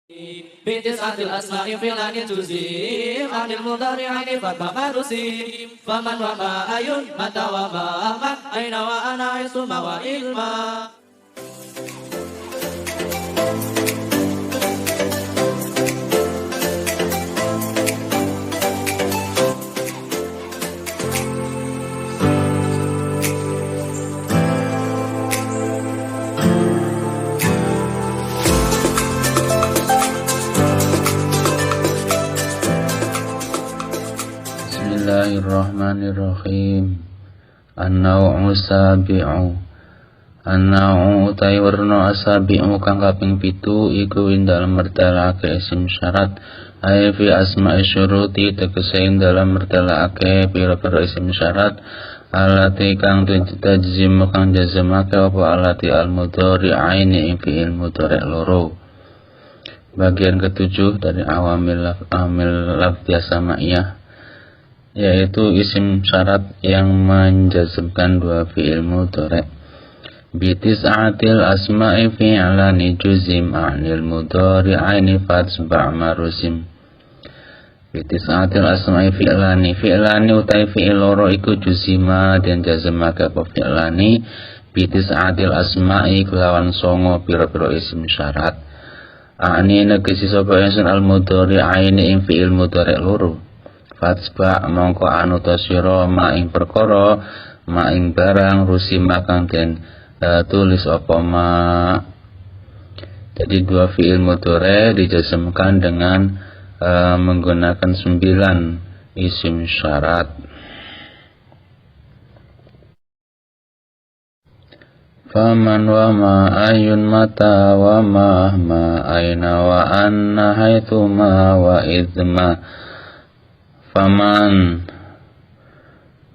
بتسعة الأسماء في الآن تزيم عن المضارعين فما رسيم فمن وما أي متى وما من أين وأنا ثم وإلما. Bismillahirrahmanirrahim. An-naw'u sabi'u. An-naw'u utai warna asabi'u kang kaping 7 iku ing dalem mertelake isim syarat ay fi asma'i syuruti tegese ing dalem mertelake pira-pira isim syarat alati kang tajzim kang jazmake apa alati al-mudhari'aini ing fi'il mudhari' loro. Bagian ketujuh dari awamil lafziyah samaiyah, yaitu isim syarat yang menjazmkan dua fi'il mudhari'. Bitis'atil asma'i fi'lani juzim anil mudhari'aini fatsba' marusim. Bitis'atil asma'i fi'lani utai fi'il loro iku juzima dan jazmake apa fi'lani bitis'atil asma'i kelawan songo pira-pira isim syarat. Ani negesi sapa ingsun al mudhari'aini ing fi'il mudhari' loro. Fatsba mongko anuta sira ma ing perkara ma ing barang rusima kang den tulis apa ma. Jadi dua fi'il mudhari' dijazmkan dengan menggunakan 9 isim syarat. Faman wa ma ayun mata wa ma aina wa anna haitsu ma wa idma. Faman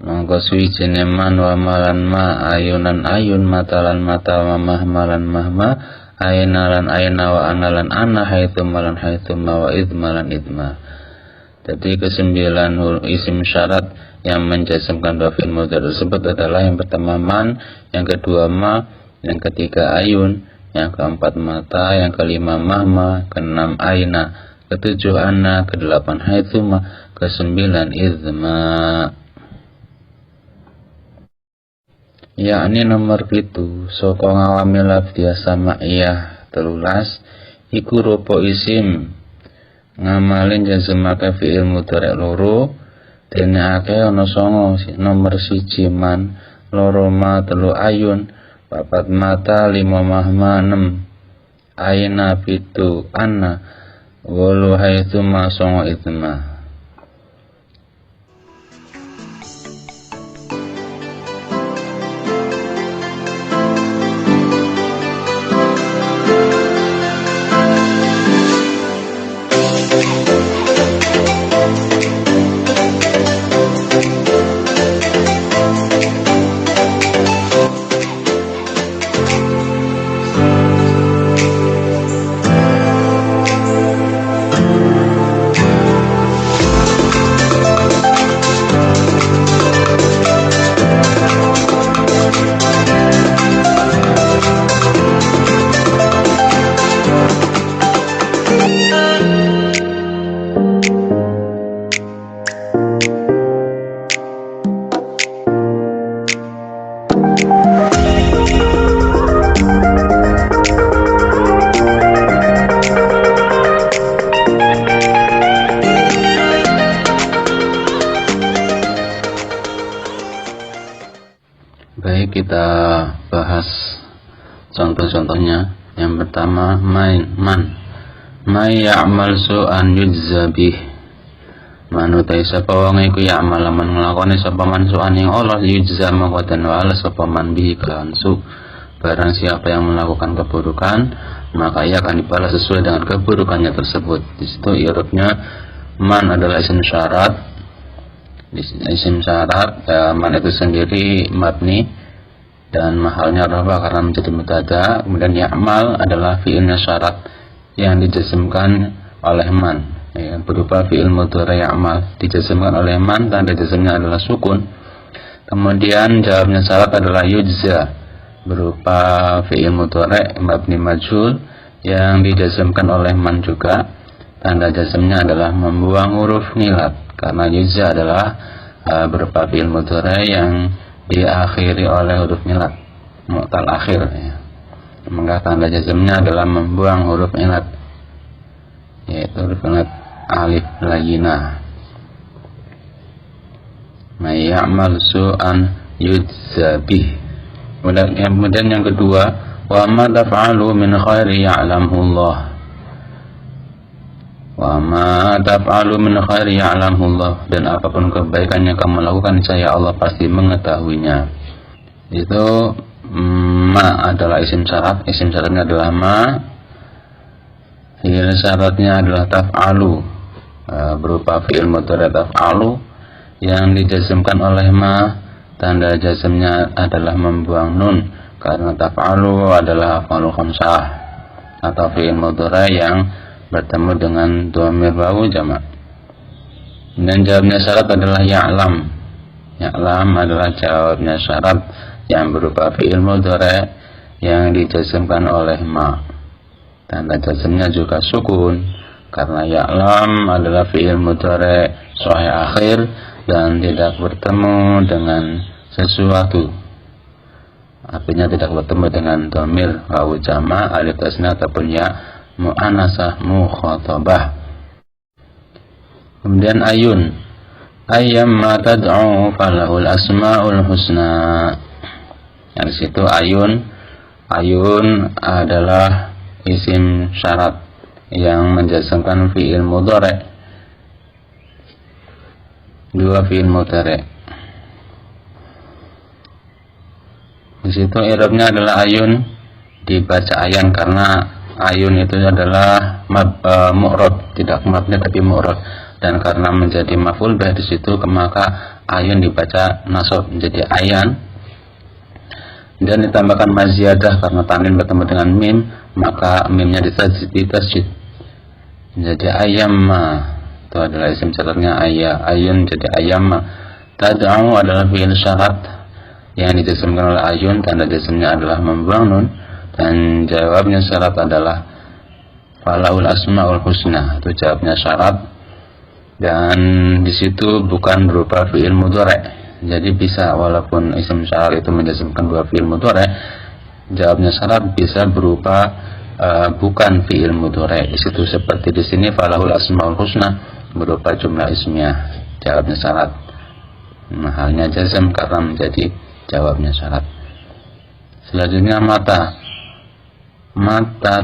mongko suwijine man wa malan ma ayunan ayun matalan mata wa mahmalan mahma ainalan aina wa analan ana haitsu malan haitsu ma wa idmalan idma. Jadi kesembilan isim syarat yang menjazmkan dua fi'il mudhari' tersebut adalah yang pertama man, yang kedua ma, yang ketiga ayun, yang keempat mata, yang kelima mahma, keenam aina, ketujuh anna, kedelapan haitsu ma, kesembilan idma. Yakni nomor 7 saka ngawamil lafziyah samaiyah 13 iku rupa isim ngamalin jazmake fi'il mudhari' loro dene akeh ana 9. Nomor 1 man, 2 ma, 3 ayun, 4 mata, 5 mahma, 6 aina, 7 anna, 8 haitsu ma, 9 idma. Baik, kita bahas contoh-contohnya. Yang pertama man ya'mal su'an yujza bih. Manutai sapa wong iku ya'mal lamun nglakoni sapa man su'an ing Allah yujza maka den wales sapa man bihi kelawan su. Barang siapa yang melakukan keburukan maka ia akan dibalas sesuai dengan keburukannya tersebut. Di situ i'rabnya man adalah isim syarat. Isim syarat man itu sendiri mabni dan mahalnya rafa karena menjadi mubtada. Kemudian ya'mal adalah fi'ilnya syarat yang dijazmkan oleh man, berupa fi'il mudhari' ya'mal dijazmkan oleh man, tanda jazmnya adalah sukun. Kemudian jawabnya syarat adalah yujza berupa fi'il mudhari' mabni majhul yang dijazmkan oleh man juga, tanda jazmnya adalah membuang huruf nilat, karena yujza adalah berupa fi'il mudhari yang diakhiri oleh huruf nilat, mu'tal akhir ya. Maka tanda jazmnya adalah membuang huruf nilat, yaitu huruf nilat alif layyinah. May ya'mal su'an yujza bih. Kemudian yang kedua, wa ma taf'alu min khairi ya'lamhu Allah. Wa ma taf'alu min khairi ya'lamhu Allah, dan apapun kebaikan yang kamu lakukan, saya Allah pasti mengetahuinya. Itu ma adalah isim syarat, isim syaratnya adalah ma, fi'il syaratnya adalah taf'alu, berupa fi'il mudhari taf'alu yang dijazmkan oleh ma, tanda jazmnya adalah membuang nun, karena taf'alu adalah af'alul khamsah atau fi'il mudhari yang bertemu dengan dhamir wawu jamak. Dan jawabnya syarat adalah ya'lam. Ya'lam adalah jawabnya syarat yang berupa fi'il mudhari yang dijazmkan oleh ma. Tanda jazmnya juga sukun, karena ya'lam adalah fi'il mudhari sahih akhir dan tidak bertemu dengan sesuatu. Artinya tidak bertemu dengan dhamir wawu jamak, alif tasniyah ataupun ya mu'annasah mukhatabah. Kemudian ayun, ayyamma tad'u falahul asmaul husna. Di situ ayun adalah isim syarat yang menjazmkan fi'il mudhari, dua fi'il mudhari. Di situ i'rabnya adalah ayun, dibaca ayan karena ayun itu adalah mu'rab, tidak mabni tapi mu'rab, dan karena menjadi maf'ul bih di situ maka ayun dibaca nasab menjadi ayan, dan ditambahkan maziyadah karena tanwin bertemu dengan mim, maka mimnya ditasydid menjadi ayyamma. Itu adalah isim syaratnya ayun jadi ayyamma. Tad'u adalah fi'il syarat yang dijazmkan oleh ayun, tanda jazmnya adalah membuang nun, dan jawabnya syarat adalah falahul asmaul husna. Itu jawabnya syarat, dan di situ bukan berupa fi'il mudhari. Jadi bisa walaupun isim syarat itu menjazmkan dua fi'il mudhari, jawabnya syarat bisa berupa bukan fi'il mudhari. Di situ seperti di sini falahul asmaul husna berupa jumlah ismiyah, jawabnya syarat. Halnya jazm karena menjadi jawabnya syarat. Selanjutnya mata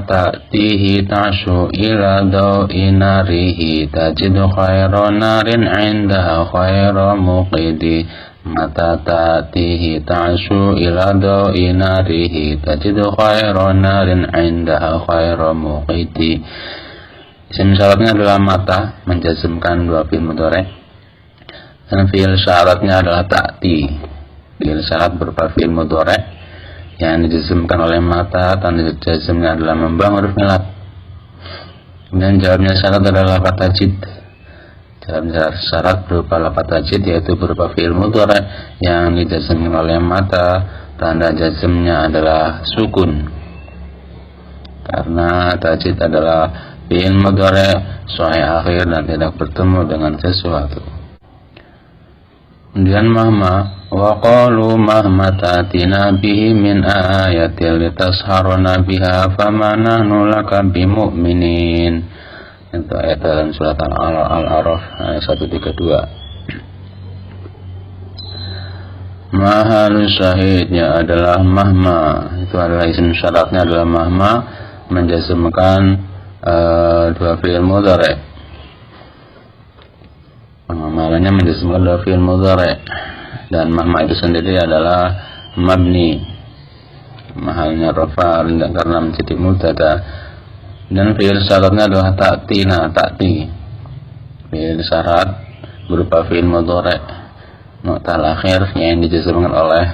ta'tihi tashu ila dawi narihi tajidu khairan narin indaha khairan muqidi. Mata ta'tihi tashu ila dawi narihi tajidu khairan narin indaha khairan muqidi. Isim syaratnya adalah mata, menjazmkan dua fi'il mudhari, dan fi'il syaratnya adalah ta'ti. Fi'il syarat berupa fi'il mudhari yang dijazmkan oleh mata, tanda jazmnya adalah membuang huruf nilat. Kemudian jawabnya syarat adalah lafadz tajid. Jawabnya syarat berupa lafadz tajid, yaitu berupa fi'il mudhari yang dijazmkan oleh mata, tanda jazmnya adalah sukun, karena tajid adalah fi'il mudhari sahih akhir dan tidak bertemu dengan sesuatu. Kemudian mahma, wa qalu mahma ta'tina bihi min ayatil litasharuna biha fama nahnu laka bimu'minin. Itu ayat dalam surat Al-A'raf ayat 132. Mahal syahidnya adalah mahma, itu adalah isim syaratnya adalah mahma, menjazmkan dua fi'il mudhari. Pengamalnya menjazmkan dua fi'il mudhari, dan mahma itu sendiri adalah mabni, mahalnya rafa karena menjadi mubtada, dan fi'il syaratnya adalah ta'ti. Fi'il syarat berupa fi'il mudhari mu'tal akhir yang dijazmkan oleh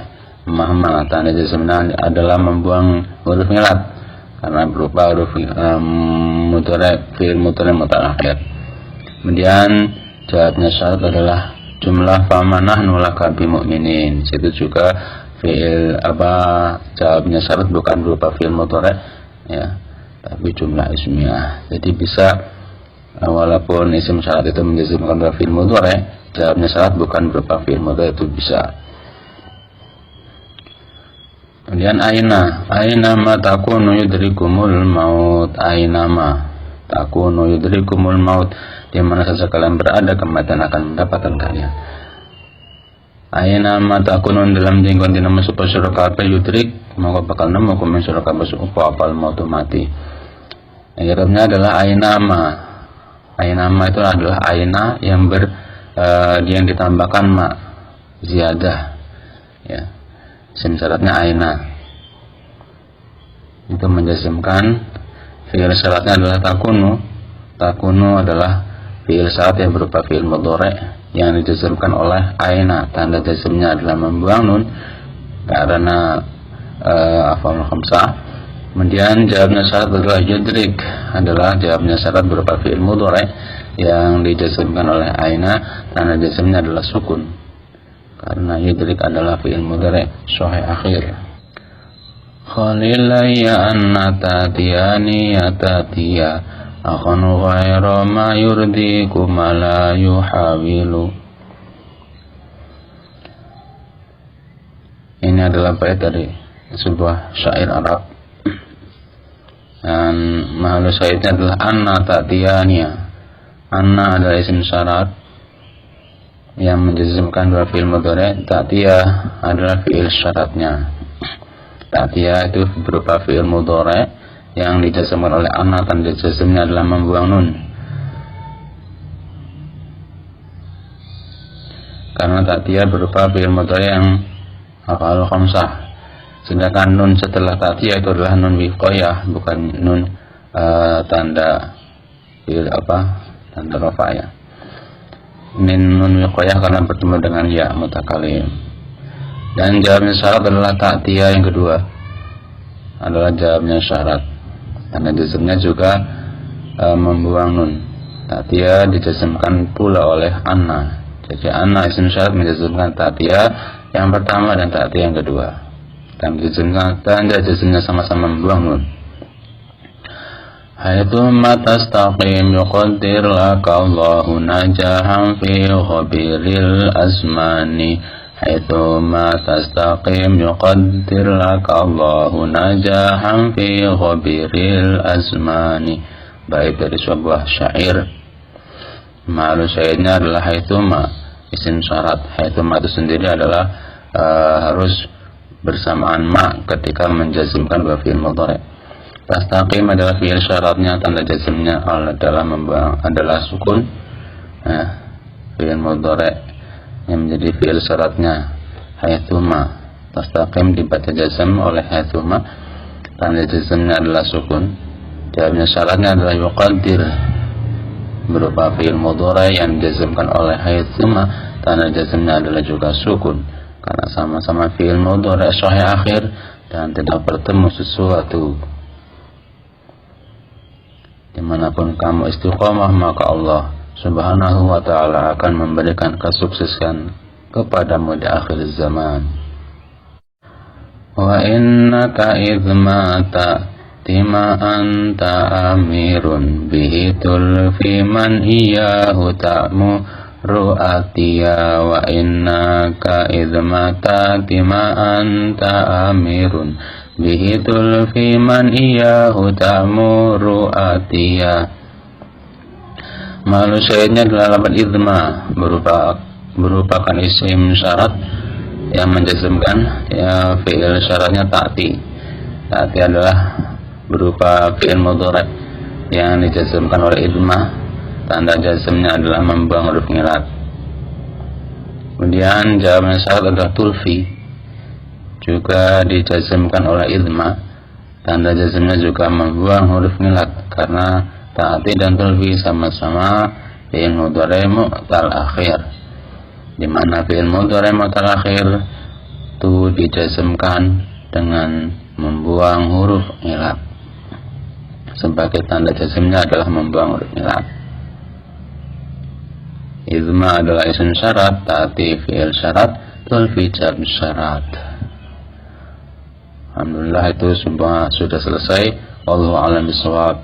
mahma, tanda jazmnya adalah membuang huruf nilat karena berupa huruf mudhari, fi'il mudhari mu'tal akhir. Kemudian jawabnya syarat adalah jumlah famanah nulaka bimu'minin. Situ juga fi'il jawabnya syarat bukan berupa fi'il mudhari ya, tapi jumlah ismiyah. Jadi bisa walaupun isim syarat itu menjazmkan berupa fi'il mudhari', jawabnya syarat bukan berupa fi'il mudhari' itu bisa. Kemudian aina ma takunu yudrikumul maut, aina ma takunu yudrikumul maut, di mana saja kalian berada kematian akan mendapatkan kalian. Aina ma takunu dalam jenggon dina masuk surga kabeh yudrik, maka bakal nemu kumin surga kabeh upa apal maut mati. Akhirnya adalah aina ma. Aina ma itu adalah aina yang yang ditambahkan ma ziyadah, ya. Isim syaratnya aina itu menjazmkan. Fi'il syaratnya adalah takunu. Takunu adalah fi'il syarat yang berupa fi'il mudhari' yang dijazmkan oleh aina. Tanda jazmnya adalah membuang nun karena af'al khamsah. Kemudian jawabnya syarat adalah yudrik, adalah jawabnya syarat berupa fi'il mudhari' yang dijazmkan oleh aina. Tanda jazmnya adalah sukun karena yudrik adalah fi'il mudhari' sahih akhir. Khalilayya anna tatiyani yatatiya akhun ghayra ma yurdiku ma la yuhawilu. Ini adalah bait dari sebuah syair Arab, dan mahal syairnya adalah anna tatiyaniya. Anna adalah isim syarat yang menjazmkan dua fi'il mudhari', ta'tiya adalah fi'il syaratnya. Ta'tiya itu berupa fi'il mudhari' yang dijazmkan oleh anna, tanda jazmnya adalah membuang nun. Karena ta'tiya berupa fi'il mudhari' yang af'al khamsah. Sedangkan nun setelah ta'tiya itu adalah nun wiqayah, bukan nun tanda fi'il tanda rafa', ya. Nun wiqayah karena bertemu dengan ya mutakalim. Dan jawabnya syarat adalah ta'tiya yang kedua adalah jawabnya syarat. Karena jazmnya juga membuang nun. Ta'tiya dijazmkan pula oleh anna. Jadi anna isim syarat menjazmkan ta'tiya yang pertama dan ta'tiya yang kedua. Dan tanda jazmnya sama-sama membuang nun. Haitsu ma tastaqim yuqaddir laka Allahu najahan fi khabiril azmani. Haitsu ma tastaqim yuqaddir laka Allahu najahan fi khabiril azmani. Bait dari sebuah syair. Ma'al syairnya adalah haitsu ma isim syarat. Haitsu ma itu sendiri adalah harus bersamaan ma ketika menjazmkan dua fi'il mudhari'. Tastaqim adalah fi'il syaratnya, tanda jazmnya adalah sukun. Fi'il mudhari' yang menjadi fi'il syaratnya haitsu ma. Tastaqim dibaca jazm oleh haitsu ma, tanda jazmnya adalah sukun. Jawabnya syaratnya adalah yuqaddir berupa fi'il mudhari' yang dijazmkan oleh haitsu ma, tanda jazmnya adalah juga sukun karena sama-sama fi'il mudhari' sahih akhir dan tidak bertemu sesuatu. Dimanapun kamu istiqamah, maka Allah subhanahu wa ta'ala akan memberikan kesuksesan kepadamu di akhir zaman. Wa innaka idmata tima anta amirun bihitul fi man iyahu ta'mu ru'atiya. Wa innaka idmata tima anta amirun bihitul fi man iyahu ta'muru atiya. Malu syairnya adalah lafaz idma, merupakan isim syarat yang menjazmkan ya fi'il syaratnya ta'ti. Ta'ti adalah berupa fi'il mudhari' yang dijazmkan oleh idma, tanda jazmnya adalah membuang huruf ngilat. Kemudian jawabnya syarat adalah tulfi, juga dijazmkan oleh idma, tanda jazmnya juga membuang huruf ngilat karena ta'ti dan tulfi sama-sama fi'il mudhari' mu'tal akhir, di mana fi'il mudhari' mu'tal akhir itu dijazmkan dengan membuang huruf ngilat. Sebagai tanda jazmnya adalah membuang huruf ngilat. Idma adalah isim syarat, ta'ti fi'il syarat, tulfi jawab syarat. Alhamdulillah itu semua sudah selesai. Wallahu a'lam bishawab.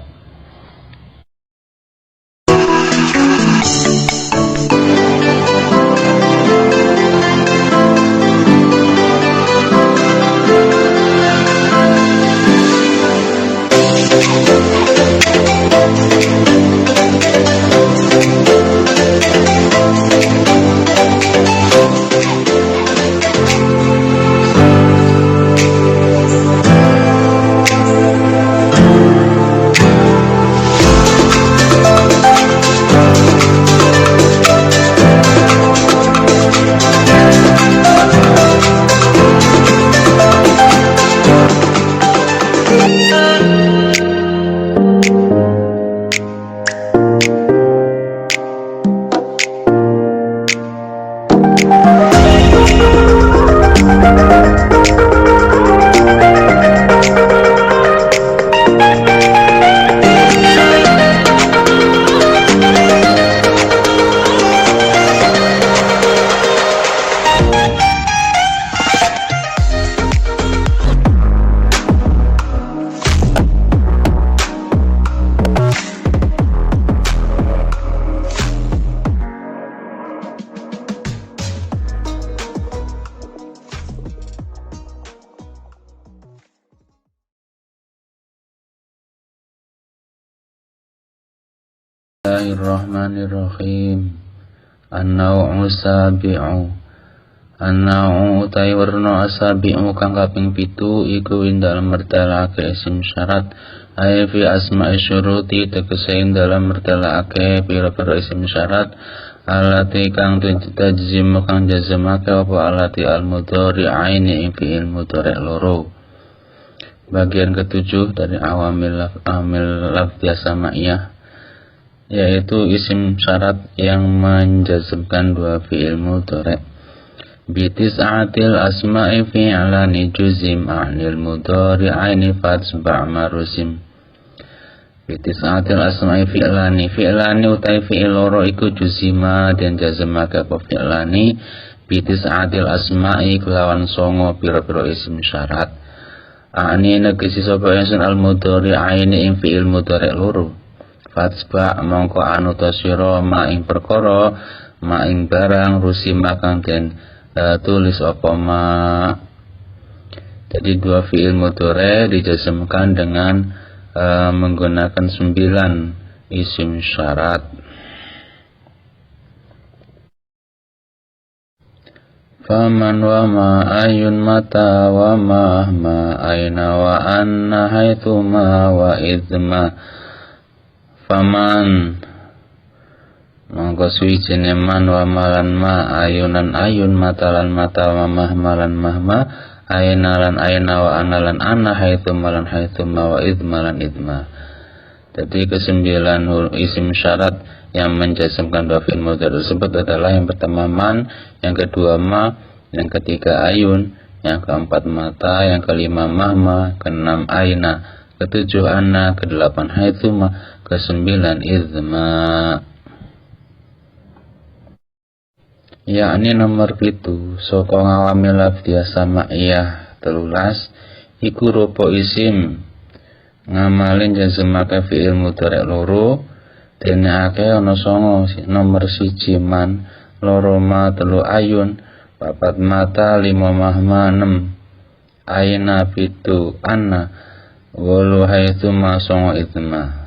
Bismillahirrahmanirrahim. An-naw'u sabi'u. An-naw'u utai warna asabi'u kang kaping 7 iku ing dalem mertelake isim syarat ay fi asma'i syuruti tegese ing dalem mertelake pira-pira isim syarat alati kang tajzim kang jazmake apa alati al-mudhari aini ing fi'il mudhari loro. Bagian ketujuh dari awamil lafziyah samaiyah, yaitu isim syarat yang menjazmkan dua fi'il mudhari. Bitis'atil asma'i fi'lani juzim anil mudhari'aini fatsba' marusim. Bitis'atil asma'i fi'lani utai fi'il loro iku juzima dan jazmake apa fi'lani bitis'atil asma'i kelawan songo pira-pira isim syarat. Ani negesi sapa ingsun al mudhari'aini ing fi'il mudhari loro. Fatsba mongko anuta sira ma ing perkara ma ing barang rusima kang den tulis apa ma. Jadi dua fi'il mudhari dijazmkan dengan menggunakan 9 isim syarat. Faman wa ma ayun mata wa ma aina wa anna haitsu ma wa idma. Faman mongko suwijine man wa malan ma ayunan ayun matalan mata wa mahmalan mahma ainalan aina wa analan anna haitsu malan haitsu ma wa idmalan idma. Jadi kesembilan isim syarat yang menjazmkan dua fi'il mudhari tersebut adalah yang pertama man, yang kedua ma, yang ketiga ayun, yang keempat mata, yang kelima mahma, keenam aina, ketujuh anna, kedelapan haitsu ma, kesembilan idma. Yakni nomor 7 saka ngawamil lafziyah samaiyah 13 iku rupa isim ngamalin jazmake fi'il mudhari loro dene akeh ana 9 nomor 1 man, 2 ma, 3 ayun, 4 mata, 5 mahma, 6 aina, 7 anna, 8 haitsu ma, 9 idma.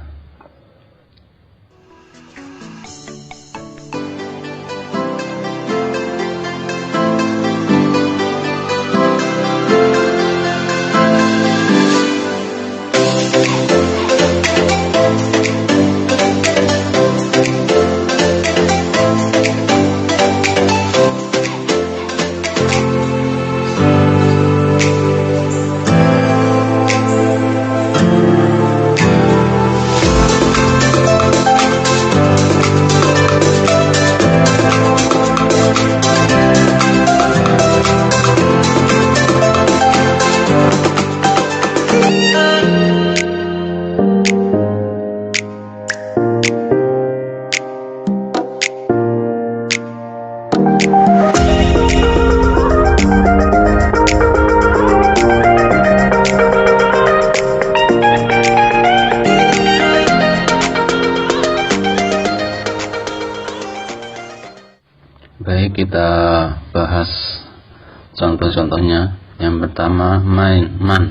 Baik, kita bahas contoh-contohnya. Yang pertama, man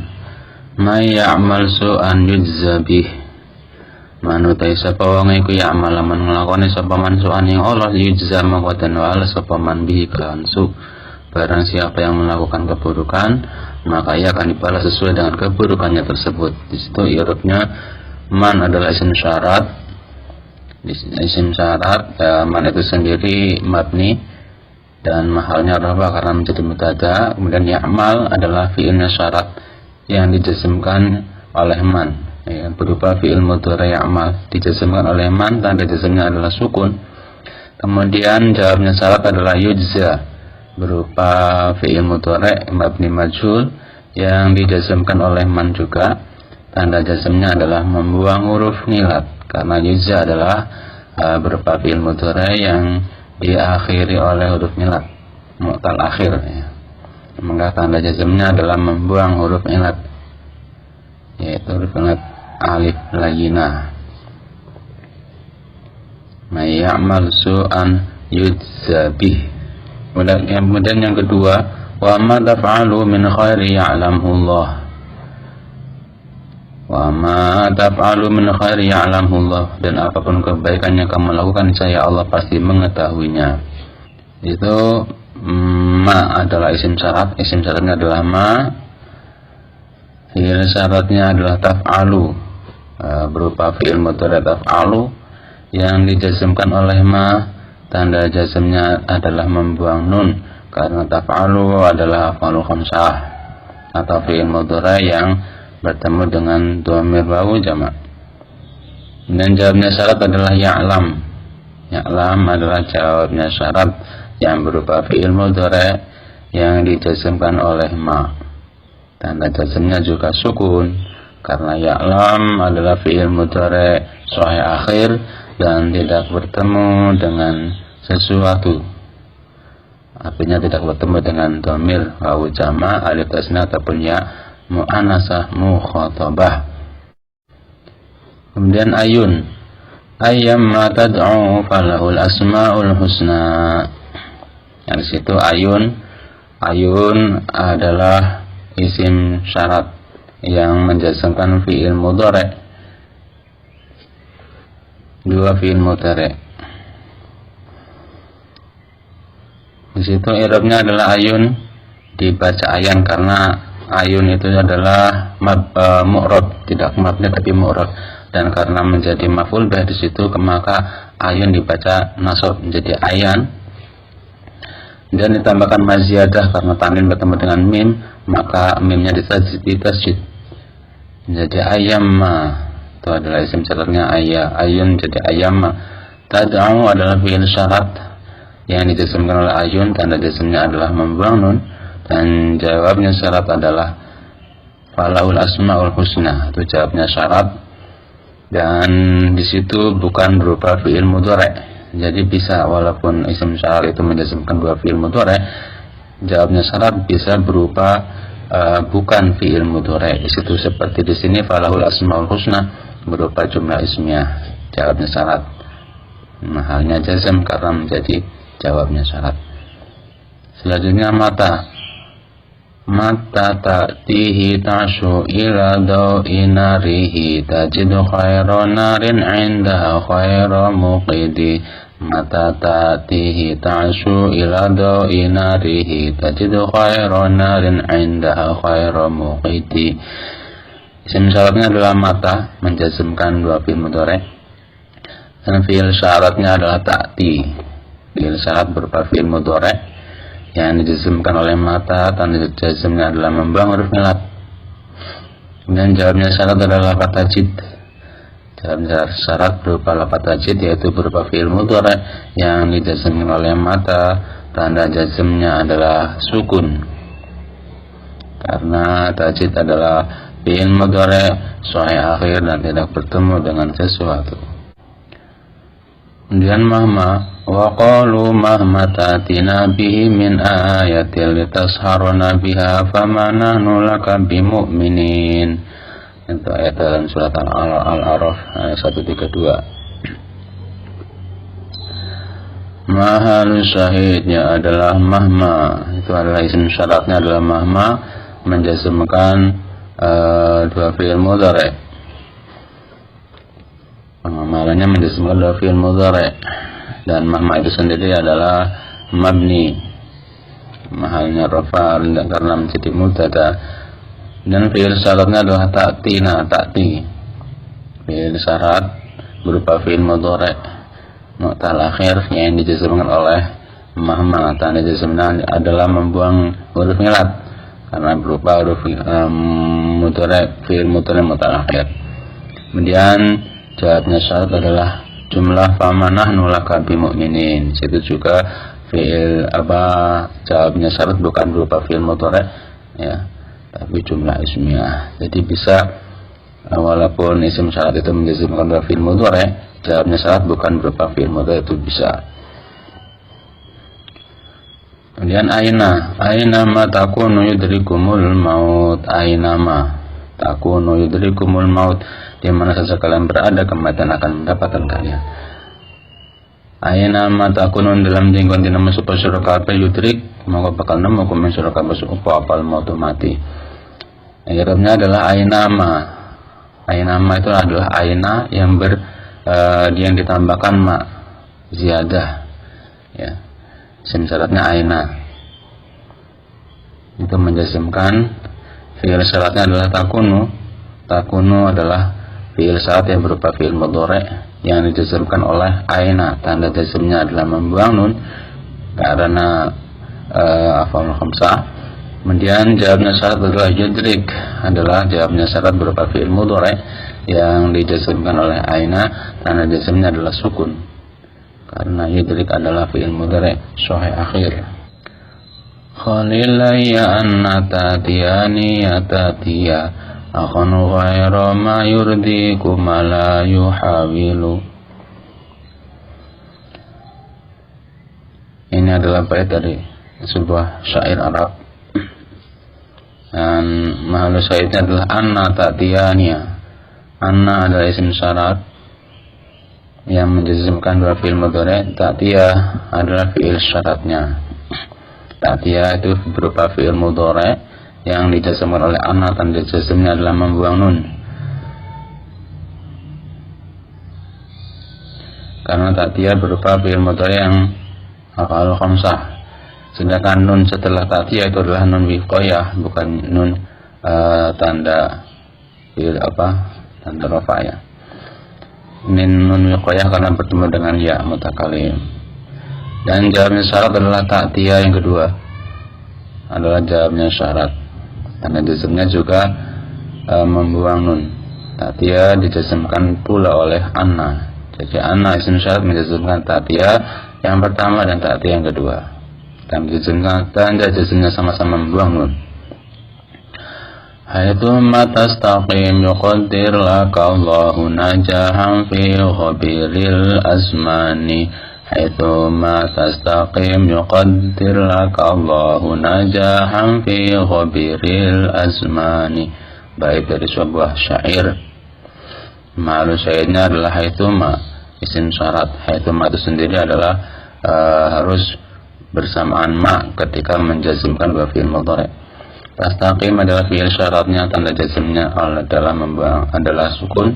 ya'mal su'an yujza bih. Manutai sapa wong iku ya'mal lamun nglakoni sapa man su'an ing Allah yujza maka den wales sapa man bihi kan su. Barang siapa yang melakukan keburukan, maka ia akan dibalas sesuai dengan keburukannya tersebut. Di situ i'rabnya man adalah isim syarat. Isim syarat, man itu sendiri mabni dan mahalnya adalah karena menjadi mubtada. Kemudian ya'mal adalah fi'ilnya syarat yang dijazmkan oleh man, ya, berupa fi'il mudhari ya'mal dijazmkan oleh man, tanda jazmnya adalah sukun. Kemudian jawabnya syarat adalah yujza berupa fi'il mudhari mabni majhul yang dijazmkan oleh man juga, tanda jazmnya adalah membuang huruf ngilat karena yujza adalah berupa fi'il mudhari yang diakhiri oleh huruf nyilat mu'tal akhir, ya. Maka tanda jazmnya adalah membuang huruf ilat, yaitu huruf ilat alif layyinah. May ya'mal su'an yujza bih. Kemudian yang kedua, wa ma taf'alu min khairi ya'lamhu Allah. Wa ma taf'alu min khairi ya'lamhu Allah, dan apapun kebaikan yang kamu lakukan saya Allah pasti mengetahuinya. Itu ma adalah isim syarat, isim syaratnya adalah ma, fi'il syaratnya adalah taf'alu berupa fi'il mudhari taf'alu yang dijazmkan oleh ma, tanda jazmnya adalah membuang nun karena taf'alu adalah fa'lu khamsah atau fi'il mudhari yang bertemu dengan dhamir wawu jamak. Dan jawabnya syarat adalah ya'lam. Ya'lam adalah jawabnya syarat yang berupa fi'il mudhari yang dijazmkan oleh ma. Tanda jazmnya juga sukun karena ya'lam adalah fi'il mudhari sahih akhir dan tidak bertemu dengan sesuatu. Artinya tidak bertemu dengan dhamir wawu jamak, alif tasniyah ataupun ya mu'annasah mukhatabah. Kemudian ayun, ayyamma tad'u falahul asmaul husna. Di situ ayun adalah isim syarat yang menjazmkan fi'il mudhari, dua fi'il mudhari. Di situ i'rabnya adalah ayun, dibaca ayan karena ayun itu adalah mu'rab, tidak mabni tapi mu'rab, dan karena menjadi maf'ul bih di situ maka ayun dibaca nasab menjadi ayan. Dan ditambahkan maziyadah karena tanwin bertemu dengan mim, maka mimnya ditasydid menjadi ayyamma. Itu adalah isim syaratnya ayun jadi ayyamma. Tad'u adalah fi'il syarat yang dijazmkan oleh ayun, tanda jazmnya adalah membuang nun, dan jawabnya syarat adalah falahul asmaul husna. Itu jawabnya syarat, dan di situ bukan berupa fi'il mudhari. Jadi bisa walaupun isim syarat itu menjazmkan dua fi'il mudhari, jawabnya syarat bisa berupa bukan fi'il mudhari. Di situ seperti di sini falahul asmaul husna berupa jumlah ismiyah, jawabnya syarat. Mahalnya jazm karena menjadi jawabnya syarat. Selanjutnya mata ta'tihi ta'shu ila dawi narihi tajidu khairan narin indaha khairan muqidi. Mata ta'tihi ta'shu ila dawi narihi tajidu khairan narin indaha khairan muqidi. Isim syaratnya adalah mata, menjazmkan dua fi'il mudhari, dan fi'il syaratnya adalah ta'ti. Fi'il syarat berupa fi'il mudhari yang dijazmkan oleh mata, tanda jazmnya adalah membuang huruf nyilat. Kemudian jawabnya syarat adalah lafadz tajid. Jawabnya syarat berupa lafadz tajid, yaitu berupa fi'il mudhari yang dijazmkan oleh mata, tanda jazmnya adalah sukun karena tajid adalah fi'il mudhari sahih akhir dan tidak bertemu dengan sesuatu. Kemudian mahma wa qalu mahma tatina bihi min ayatil litasharuna biha fama nahnu laka bimu'minin. Itu ayat dalam surat Al-A'raf ayat 132. Mahal syahidnya adalah mahma, itu adalah isim syaratnya adalah mahma, menjazmkan dua fi'il mudhari'. Pengamalannya menjazmkan dua fi'il mudhari', dan mahma itu sendiri adalah mabni, mahalnya rafa karena menjadi mubtada, dan fi'il syaratnya adalah ta'ti. Fi'il syarat berupa fi'il mudhari' mu'tal akhir yang dijazmkan oleh mahma. Tanda jazmnya adalah membuang huruf ngilat karena berupa huruf mudhari', fi'il mudhari' mu'tal akhir. Kemudian jawabnya syarat adalah jumlah famanahnu laka bimu'minin. Situ juga fi'il jawabnya syarat bukan berupa fi'il mudhari' ya, tapi jumlah ismiyah. Jadi bisa walaupun isim syarat itu menjazmkan berupa fi'il mudhari', jawabnya syarat bukan berupa fi'il mudhari' itu bisa. Kemudian aina ma takunu yudrikumul maut. Aina ma takunu yudrikumul maut, di mana saja kalian berada kematian akan mendapatkan kalian. Aina ma takunu dalam tinggon dina masuk surga kabeh yudrik, maka bakal nemu kumen surga kabeh apal maut mati. Arabnya adalah aina ma. Aina ma itu adalah aina yang yang ditambahkan ma ziyadah ya, isim syaratnya aina, itu menjazmkan. Fi'il syaratnya adalah takunu adalah fi'il syarat yang berupa fi'il mudhari' yang dijazmkan oleh aina. Tanda jazmnya adalah membuang nun karena af'al khamsah. Kemudian jawabnya syarat adalah yudrik, adalah jawabnya syarat berupa fi'il mudhari' yang dijazmkan oleh aina. Tanda jazmnya adalah sukun karena yudrik adalah fi'il mudhari' sahih akhir. Khalilayya anna tatiyani yatatiya akhanu ghaira ma yurdiku ma la yuhawilu. Ini adalah bait dari sebuah syair Arab, dan mahal syairnya adalah anna tatiyaniya. Anna adalah isim syarat yang menjazmkan dua fi'il mudhari'. Ta'tiya adalah fi'il syaratnya. Ta'tiya itu berupa fi'il mudhari' yang dijazmkan oleh anna, dan jazmnya adalah membuang nun karena ta'tiya berupa fi'il mudhari' yang af'al khamsah. Sedangkan nun setelah ta'tiya itu adalah nun wiqayah, bukan nun tanda fi'il tanda rafa ya. Ini nun wiqayah karena bertemu dengan ya mutakalim. Dan jawabnya syarat adalah ta'tiya yang kedua adalah jawabnya syarat. Tanda jazmnya juga membuang nun. Ta'tiya dijazmkan pula oleh anna. Jadi anna isim syarat menjazmkan ta'tiya yang pertama dan ta'tiya yang kedua. Tanda jazmnya sama-sama membuang nun. Haitsu ma tastaqim yuqaddir laka Allahu najahan fi khabiril azmani. Haitsu ma tastaqim yuqaddir laka Allahu najahan fi khabiril azmani. Baik dari sebuah syair. Ma'al syairnya adalah haitsu ma isim syarat. Haitsu ma itu sendiri adalah harus bersamaan ma ketika menjazmkan dua fi'il mudhari'. Tastaqim adalah fi'il syaratnya, tanda jazmnya adalah sukun.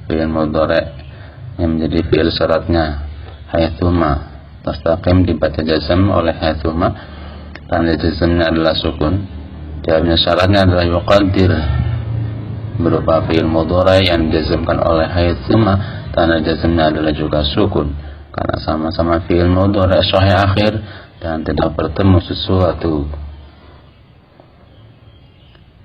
Fi'il mudhari' yang menjadi fi'il syaratnya haitsu ma. Tastaqim dibaca jazm oleh haitsu ma, tanda jazmnya adalah sukun. Jawabnya syaratnya adalah yuqaddir berupa fi'il mudhari' yang dijazmkan oleh haitsu ma, tanda jazmnya adalah juga sukun karena sama-sama fi'il mudhari' sahih akhir dan tidak bertemu sesuatu.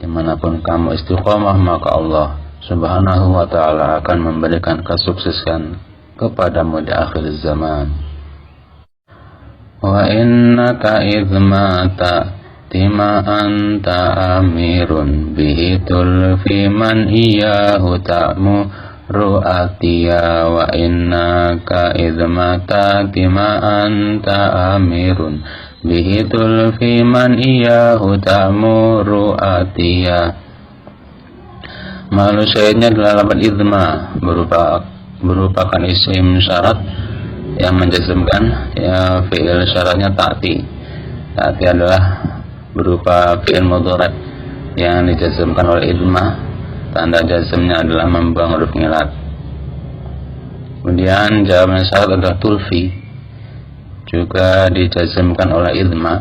Dimanapun kamu istiqomah, maka Allah subhanahu wa ta'ala akan memberikan kesuksesan kepadamu di akhir zaman. Wa innaka idmata tima anta amirun bihitul fi man iyahu ta'mu ru'atiya. Wa innaka idmata tima anta amirun bihitul fi man iyahu ta'muru atiya. Malu syairnya adalah lafaz idma, merupakan isim syarat yang menjazmkan ya fi'il syaratnya ta'ti. Ta'ti adalah berupa fi'il mudhari' yang dijazmkan oleh idmah. Tanda jazmnya adalah membuang huruf ngilat. Kemudian jawaban syarat adalah tulfi, juga dijazmkan oleh idmah.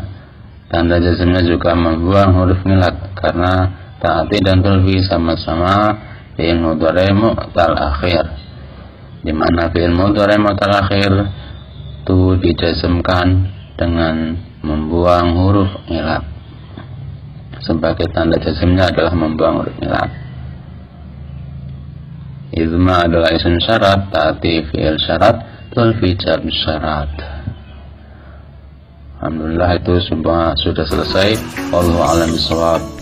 Tanda jazmnya juga membuang huruf ngilat karena ta'ti dan tulfi sama-sama fi'il mudhari' mu'tal akhir, di mana fi'il mudhari' mu'tal akhir itu dijazmkan dengan membuang huruf ngilat. Sebagai tanda jazmnya adalah membuang huruf ngilat. Idmah adalah isim syarat, ta'ti fi'il syarat, tulfi jar syarat. Alhamdulillah itu semua sudah selesai. Wallahu a'lam bishawab.